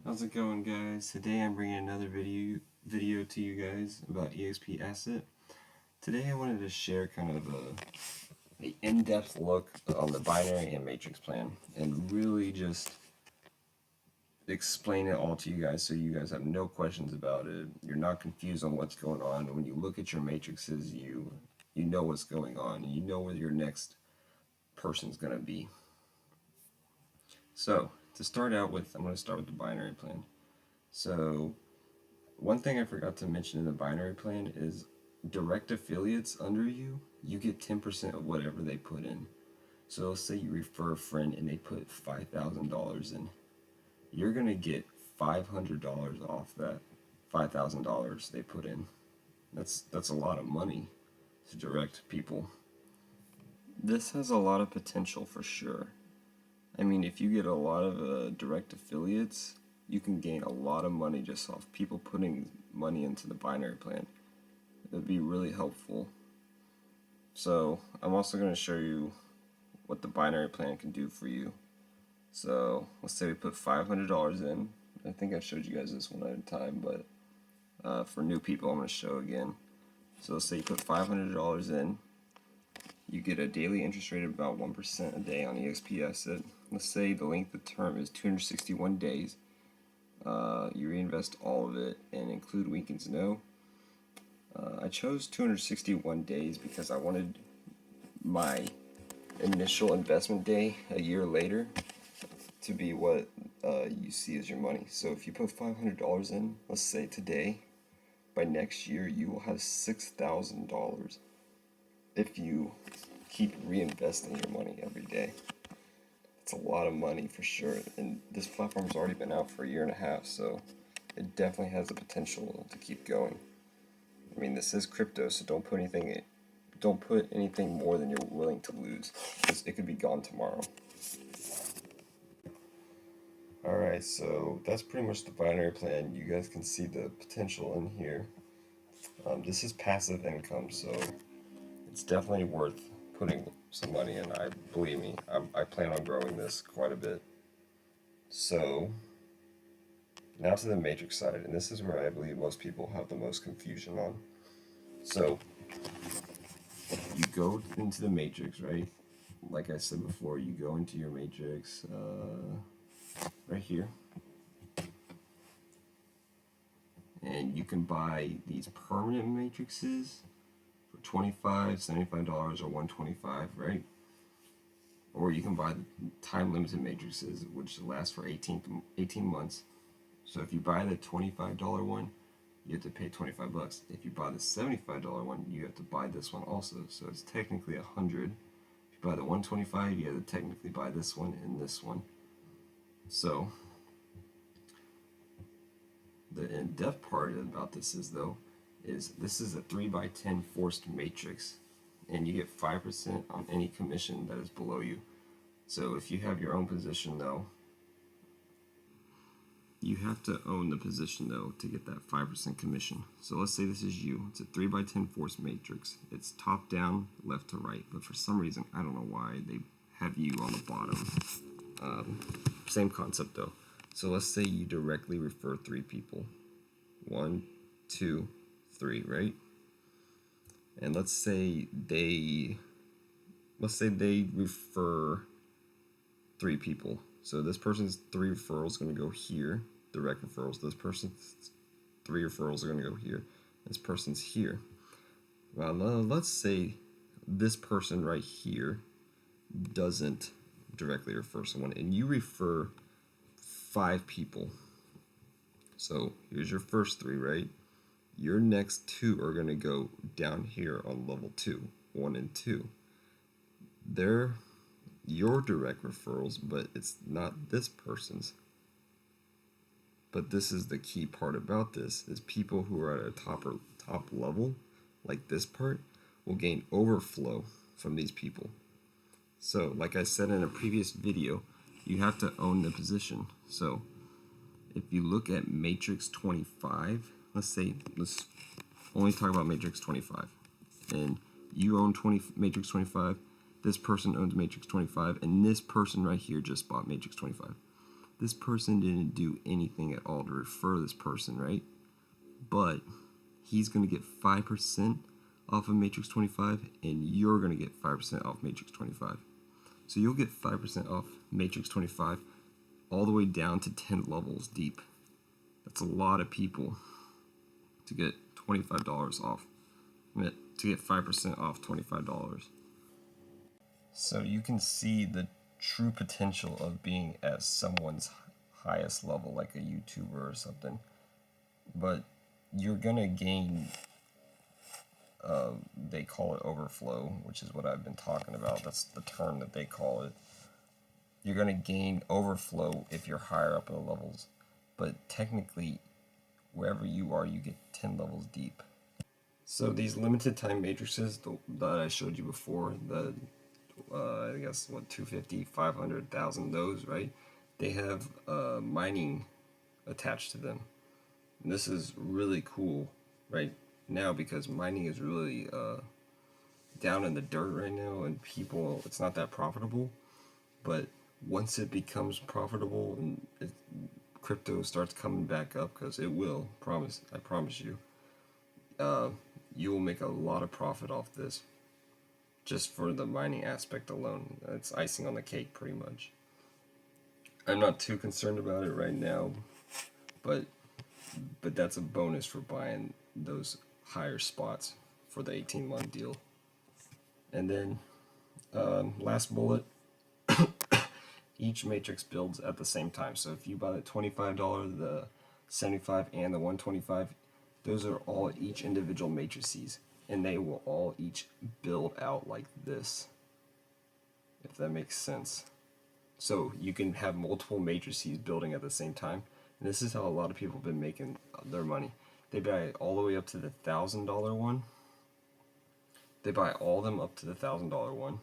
How's it going, guys? Today I'm bringing another video to you guys about EXPASSET. Today I wanted to share kind of a in-depth look on the binary and matrix plan and really just explain it all to you guys so you guys have no questions about it. You're not confused on what's going on. When you look at your matrices, you know what's going on. You know where your next person's going to be. So, to start out with, I'm going to start with the binary plan. So, one thing I forgot to mention in the binary plan is direct affiliates under you, you get 10% of whatever they put in. So let's say you refer a friend and they put $5,000 in. You're going to get $500 off that $5,000 they put in. That's a lot of money to direct people. This has a lot of potential for sure. I mean, if you get a lot of direct affiliates, you can gain a lot of money just off people putting money into the binary plan. It would be really helpful. So I'm also going to show you what the binary plan can do for you. So let's say we put $500 in. I think I've showed you guys this one at a time, but for new people I'm going to show again. So let's say you put $500 in. You get a daily interest rate of about 1% a day on EXPASSET. Let's say the length of term is 261 days. You reinvest all of it and include weekends. No. I chose 261 days because I wanted my initial investment day a year later to be what you see as your money. So if you put $500 in, let's say today, by next year you will have $6,000 if you keep reinvesting your money every day. It's a lot of money for sure, and this platform's already been out for a year and a half, so it definitely has the potential to keep going. I mean, this is crypto, so don't put anything more than you're willing to lose, because it could be gone tomorrow. Alright, so that's pretty much the binary plan. You guys can see the potential in here. This is passive income, so it's definitely worth putting some money in. Believe me, I plan on growing this quite a bit. So now to the matrix side, and this is where I believe most people have the most confusion on. So you go into the matrix, right? Like I said before, you go into your matrix right here, and you can buy these permanent matrices for $25, $75, or $125, right? Or you can buy the time limited matrices, which last for 18 months. So if you buy the $25 one, you have to pay 25 bucks. If you buy the $75 one, you have to buy this one also. So it's technically $100. If you buy the $125, you have to technically buy this one and this one. So the in-depth part about this is this is a 3x10 forced matrix, and you get 5% on any commission that is below you. So if you have your own position though, you have to own the position though to get that 5% commission. So let's say this is you. It's a 3x10 forced matrix. It's top down, left to right, but for some reason, I don't know why, they have you on the bottom. Same concept though. So let's say you directly refer 3 people. 1, 2, 3, right? And let's say they refer 3 people. So this person's 3 referrals are going to go here, direct referrals. This person's 3 referrals are going to go here. This person's here. Well, let's say this person right here doesn't directly refer someone, and you refer 5 people. So here's your first 3, right? Your next 2 are going to go down here on level 2, 1 and 2. They're your direct referrals, but it's not this person's. But this is the key part about this, is people who are at a top level, like this part, will gain overflow from these people. So, like I said in a previous video, you have to own the position. So, if you look at matrix 25, let's only talk about matrix 25, and you own matrix 25, this person owns matrix 25, and this person right here just bought matrix 25. this person didn't do anything at all to refer this person, right? But he's going to get 5% off of matrix 25, and you're going to get 5% off matrix 25. So you'll get 5% off matrix 25 all the way down to 10 levels deep. That's a lot of people to get $25 off. To get 5% off $25. So you can see the true potential of being at someone's highest level, like a YouTuber or something. But you're gonna gain, they call it overflow, which is what I've been talking about. That's the term that they call it. You're gonna gain overflow if you're higher up in the levels. But technically, wherever you are, you get 10 levels deep. So these limited time matrices that I showed you before, the I guess what, 250, 500, 1,000, those, right? They have mining attached to them. And this is really cool right now because mining is really down in the dirt right now, and people, it's not that profitable. But once it becomes profitable and crypto starts coming back up, because it will, I promise you, you will make a lot of profit off this just for the mining aspect alone. It's icing on the cake pretty much. I'm not too concerned about it right now, but that's a bonus for buying those higher spots for the 18-month deal. And then last bullet, each matrix builds at the same time. So if you buy the $25, the $75, and the $125, those are all each individual matrices, and they will all each build out like this, if that makes sense. So you can have multiple matrices building at the same time, and this is how a lot of people have been making their money. They buy all the way up to the $1,000 one. They buy all of them up to the $1,000 one,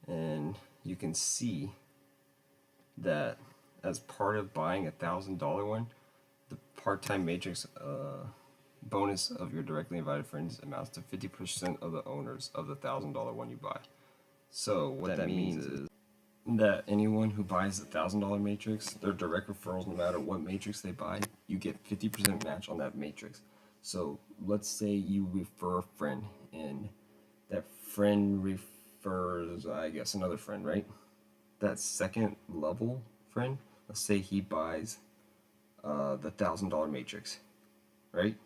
and you can see that as part of buying a $1,000 one, the part-time matrix bonus of your directly invited friends amounts to 50% of the owners of the $1,000 one you buy. So what that means is that anyone who buys the $1,000 matrix, their direct referrals, no matter what matrix they buy, you get 50% match on that matrix. So let's say you refer a friend, and that friend refers, I guess, another friend, right? That second level friend, let's say he buys the $1,000 matrix, right?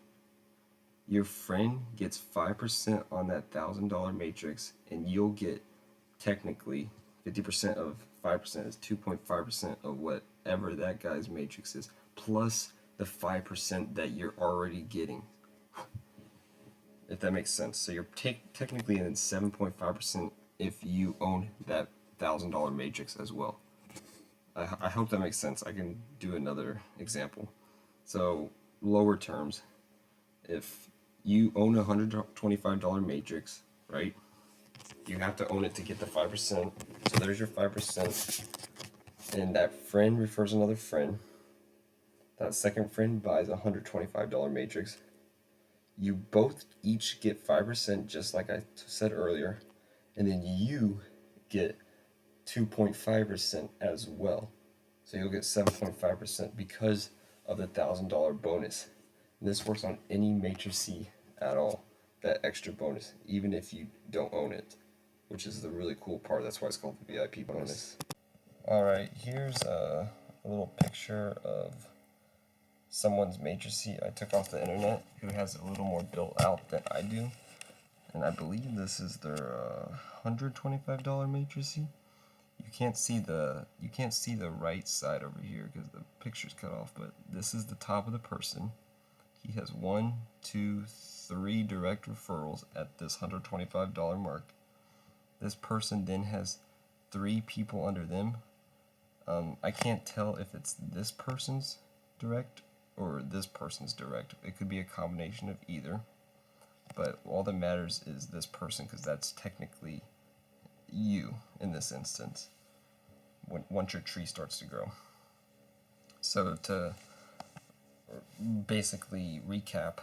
Your friend gets 5% on that $1,000 matrix, and you'll get technically 50% of 5% is 2.5% of whatever that guy's matrix is, plus the 5% that you're already getting. If that makes sense. So you're technically in 7.5% if you own that $1,000 matrix as well. I hope that makes sense. I can do another example. So lower terms, if you own a $125 matrix, right? You have to own it to get the 5%. So there's your 5%. And that friend refers another friend. That second friend buys a $125 matrix. You both each get 5%, just like I said earlier. And then you get 2.5% as well. So you'll get 7.5% because of the $1,000 bonus. And this works on any matrix C at all, that extra bonus, even if you don't own it, which is the really cool part. That's why it's called the VIP bonus. Alright, here's a little picture of someone's matrix I took off the internet who has a little more built out than I do. And I believe this is their $125 matrix. You can't see the right side over here because the picture's cut off, but this is the top of the person. He has 1, 2, 3 direct referrals at this $125 mark. This person then has 3 people under them. I can't tell if it's this person's direct or this person's direct. It could be a combination of either. But all that matters is this person, because that's technically you in this instance, once your tree starts to grow. So to basically recap,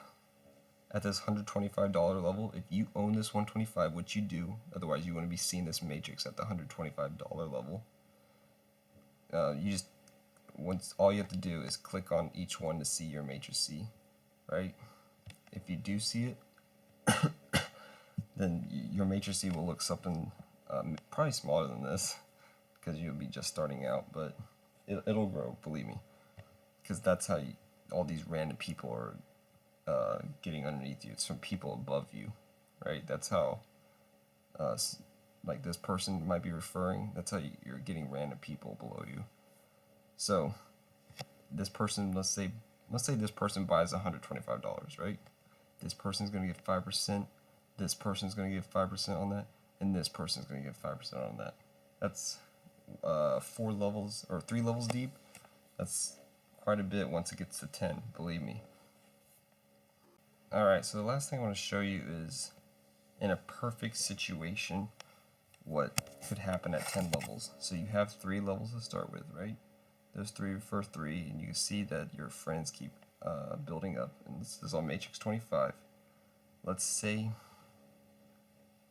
at this $125 level, if you own this 125, which you do, otherwise you wouldn't be seeing this matrix at the $125 level. You just once all you have to do is click on each one to see your matrix C, right? If you do see it, then your matrix C will look something probably smaller than this, because you'll be just starting out, but it'll grow, believe me, because that's how all these random people are getting underneath you. It's from people above you, right? That's how, like this person might be referring. That's how you're getting random people below you. So this person, let's say this person buys $125, right? This person's gonna get 5%. This person's gonna get 5% on that, and this person's gonna get 5% on that. That's 4 levels or 3 levels deep. That's quite a bit once it gets to 10, believe me. Alright, so the last thing I want to show you is, in a perfect situation, what could happen at 10 levels. So you have 3 levels to start with, right? Those 3 for 3, and you can see that your friends keep building up. And this is on matrix 25. Let's say,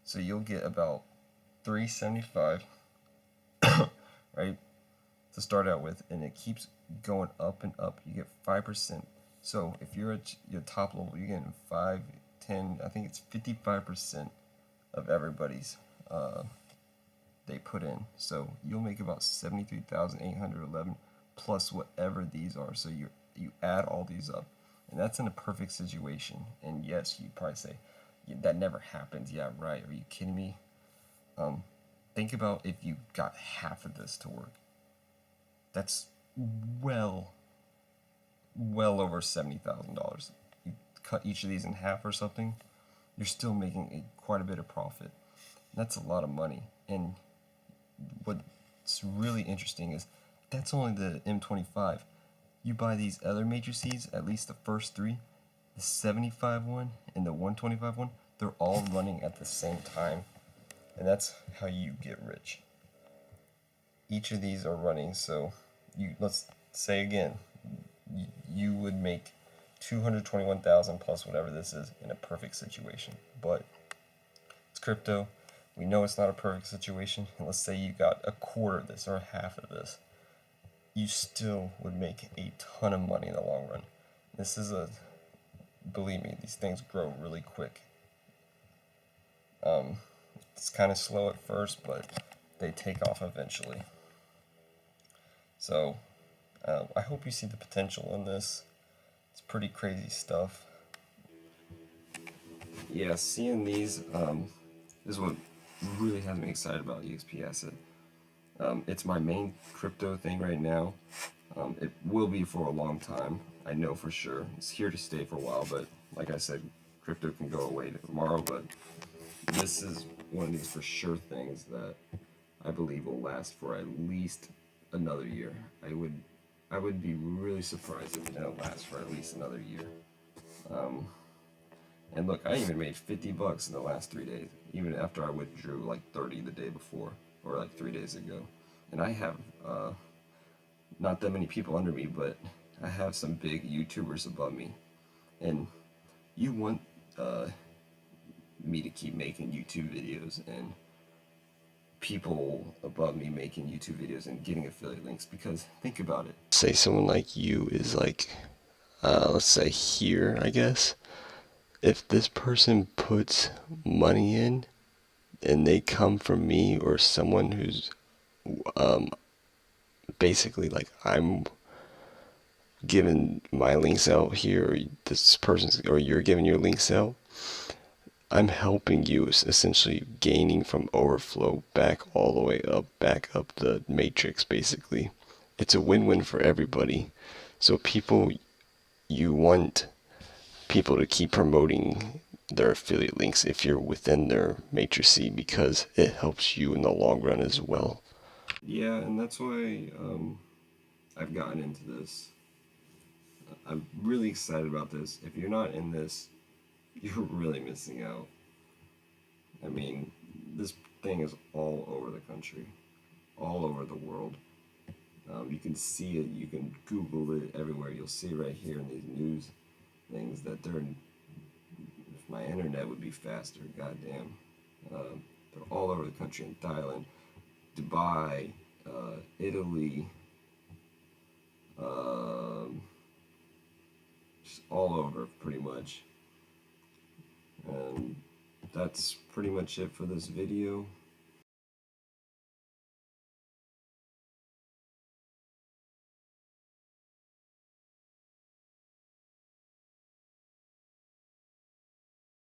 so you'll get about 375, right, to start out with, and it keeps going up and up. You get 5%. So if you're at your top level, you're getting 5, 10, I think it's 55% of everybody's they put in. So you'll make about 73,811 plus whatever these are. So you add all these up, and that's in a perfect situation. And yes, you probably say, that never happens. Yeah, right. Are you kidding me? Think about if you got half of this to work. That's well over $70,000. You cut each of these in half or something, you're still making quite a bit of profit. That's a lot of money. And what's really interesting is that's only the M25. You buy these other matrices, at least the first 3, the 75 one and the 125 one, they're all running at the same time. And that's how you get rich. Each of these are running, so let's say again, you would make 221,000 plus whatever this is in a perfect situation. But it's crypto. We know it's not a perfect situation. And let's say you got a quarter of this or half of this. You still would make a ton of money in the long run. Believe me, these things grow really quick. It's kind of slow at first, but they take off eventually. So I hope you see the potential in this. It's pretty crazy stuff. Yeah, seeing these is what really has me excited about EXPASSET. It's my main crypto thing right now. It will be for a long time, I know for sure. It's here to stay for a while, but like I said, crypto can go away tomorrow, but this is one of these for sure things that I believe will last for at least another year. I would be really surprised if it didn't last for at least another year. And look, I even made $50 in the last 3 days, even after I withdrew like 30 the day before, or like 3 days ago. And I have not that many people under me, but I have some big YouTubers above me. And you want me to keep making YouTube videos and people above me making YouTube videos and getting affiliate links, because think about it. Say someone like you is like, let's say here, I guess. If this person puts money in and they come from me or someone who's basically like I'm giving my links out here, or this person's, or you're giving your links out, I'm helping you, essentially gaining from overflow back all the way up, back up the matrix basically. It's a win-win for everybody. So you want people to keep promoting their affiliate links if you're within their matrix C, because it helps you in the long run as well. Yeah, and that's why I've gotten into this. I'm really excited about this. If you're not in this, you're really missing out. I mean, this thing is all over the country, all over the world. You can see it, you can Google it everywhere. You'll see right here in these news things that if my internet would be faster, goddamn. They're all over the country, in Thailand, Dubai, Italy, um, just all over pretty much. And that's pretty much it for this video.